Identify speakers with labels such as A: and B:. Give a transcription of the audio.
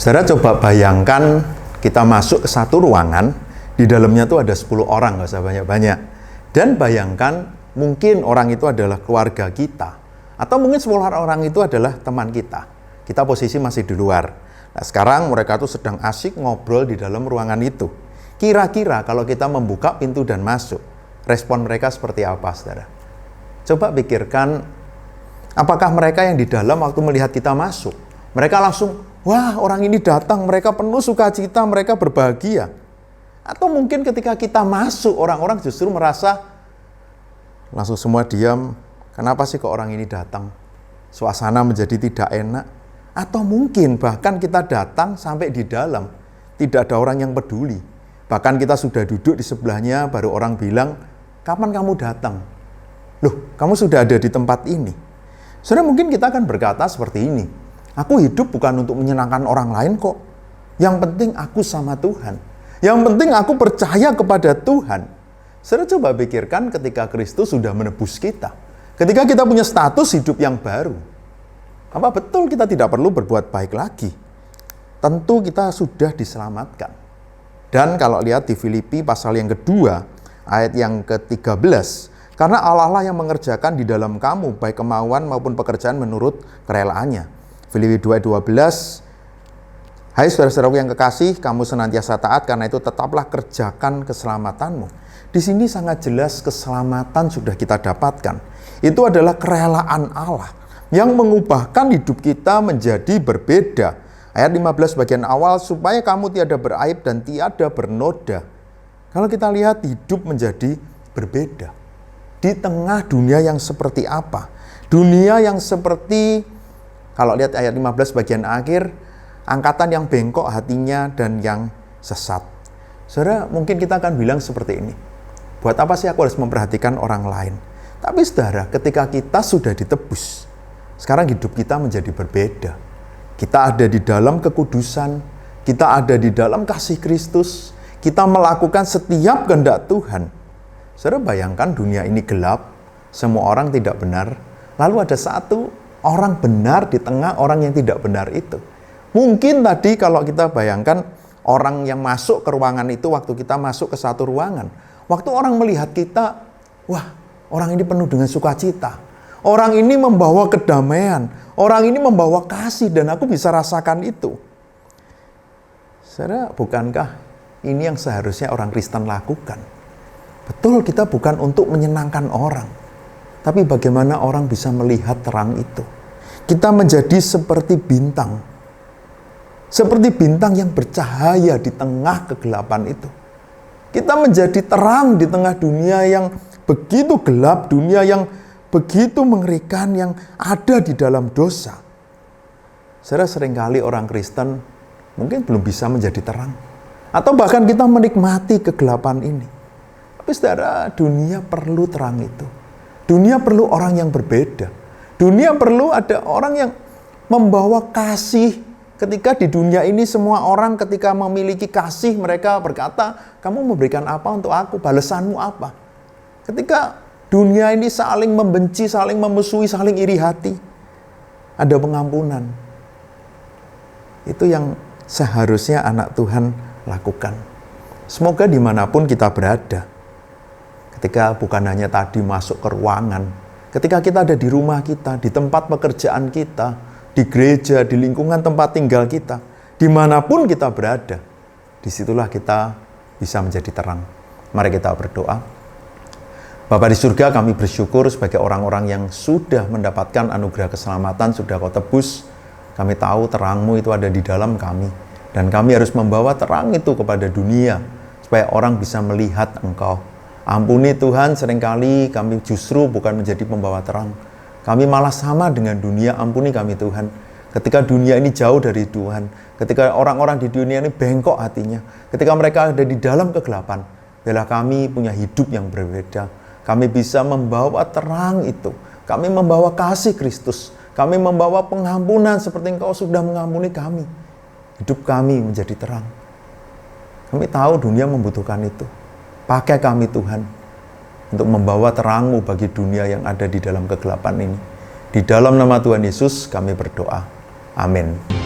A: Saudara coba bayangkan kita masuk ke satu ruangan, di dalamnya tuh ada 10 orang, nggak usah banyak-banyak. Dan bayangkan mungkin orang itu adalah keluarga kita, atau mungkin 10 orang itu adalah teman kita. Kita posisi masih di luar. Nah sekarang mereka tuh sedang asik ngobrol di dalam ruangan itu. Kira-kira kalau kita membuka pintu dan masuk, respon mereka seperti apa, saudara? Coba pikirkan, apakah mereka yang di dalam waktu melihat kita masuk, mereka langsung, wah orang ini datang, mereka penuh sukacita, mereka berbahagia. Atau mungkin ketika kita masuk, orang-orang justru merasa, langsung semua diam, kenapa sih kok orang ini datang? Suasana menjadi tidak enak. Atau mungkin bahkan kita datang sampai di dalam, tidak ada orang yang peduli. Bahkan kita sudah duduk di sebelahnya, baru orang bilang, kapan kamu datang? Loh, kamu sudah ada di tempat ini. Saudara, mungkin kita akan berkata seperti ini, aku hidup bukan untuk menyenangkan orang lain kok. Yang penting aku sama Tuhan. Yang penting aku percaya kepada Tuhan. Saudara, coba pikirkan ketika Kristus sudah menebus kita. Ketika kita punya status hidup yang baru. Apa betul kita tidak perlu berbuat baik lagi? Tentu kita sudah diselamatkan. Dan kalau lihat di Filipi pasal yang kedua, ayat yang ke-13, karena Allah lah yang mengerjakan di dalam kamu, baik kemauan maupun pekerjaan menurut kerelaannya. Filipi 2:12, hai saudara-saudaraku yang kekasih, kamu senantiasa taat, karena itu tetaplah kerjakan keselamatanmu. Di sini sangat jelas keselamatan sudah kita dapatkan. Itu adalah kerelaan Allah yang mengubahkan hidup kita menjadi berbeda. Ayat 15 bagian awal, supaya kamu tiada beraib dan tiada bernoda. Kalau kita lihat hidup menjadi berbeda. Di tengah dunia yang seperti apa? Dunia yang seperti, kalau lihat ayat 15 bagian akhir, angkatan yang bengkok hatinya dan yang sesat. Saudara, mungkin kita akan bilang seperti ini. Buat apa sih aku harus memperhatikan orang lain? Tapi saudara, ketika kita sudah ditebus, sekarang hidup kita menjadi berbeda. Kita ada di dalam kekudusan, kita ada di dalam kasih Kristus, kita melakukan setiap kehendak Tuhan. Saudara, bayangkan dunia ini gelap, semua orang tidak benar, lalu ada satu orang benar di tengah orang yang tidak benar itu. Mungkin tadi kalau kita bayangkan orang yang masuk ke ruangan itu, waktu kita masuk ke satu ruangan, waktu orang melihat kita, wah orang ini penuh dengan sukacita, orang ini membawa kedamaian, orang ini membawa kasih, dan aku bisa rasakan itu. Saudara, bukankah ini yang seharusnya orang Kristen lakukan? Betul, kita bukan untuk menyenangkan orang, tapi bagaimana orang bisa melihat terang itu. Kita menjadi seperti bintang yang bercahaya di tengah kegelapan itu. Kita menjadi terang di tengah dunia yang begitu gelap, dunia yang begitu mengerikan, yang ada di dalam dosa. Saudara, seringkali orang Kristen mungkin belum bisa menjadi terang, atau bahkan kita menikmati kegelapan ini. Tapi saudara, dunia perlu terang itu. Dunia perlu orang yang berbeda. Dunia perlu ada orang yang membawa kasih. Ketika di dunia ini semua orang ketika memiliki kasih, mereka berkata, kamu memberikan apa untuk aku? Balasanmu apa? Ketika dunia ini saling membenci, saling memusuhi, saling iri hati, ada pengampunan. Itu yang seharusnya anak Tuhan lakukan. Semoga dimanapun kita berada, ketika bukan hanya tadi masuk ke ruangan, ketika kita ada di rumah kita, di tempat pekerjaan kita, di gereja, di lingkungan tempat tinggal kita, dimanapun kita berada, disitulah kita bisa menjadi terang. Mari kita berdoa. Bapa di surga, kami bersyukur sebagai orang-orang yang sudah mendapatkan anugerah keselamatan, sudah Kau tebus. Kami tahu terang-Mu itu ada di dalam kami, dan kami harus membawa terang itu kepada dunia, supaya orang bisa melihat Engkau. Ampuni Tuhan, seringkali kami justru bukan menjadi pembawa terang. Kami malah sama dengan dunia, ampuni kami Tuhan. Ketika dunia ini jauh dari Tuhan, ketika orang-orang di dunia ini bengkok hatinya, ketika mereka ada di dalam kegelapan, biarlah kami punya hidup yang berbeda. Kami bisa membawa terang itu. Kami membawa kasih Kristus. Kami membawa pengampunan seperti Engkau sudah mengampuni kami. Hidup kami menjadi terang. Kami tahu dunia membutuhkan itu. Pakai kami Tuhan untuk membawa terang-Mu bagi dunia yang ada di dalam kegelapan ini. Di dalam nama Tuhan Yesus kami berdoa. Amin.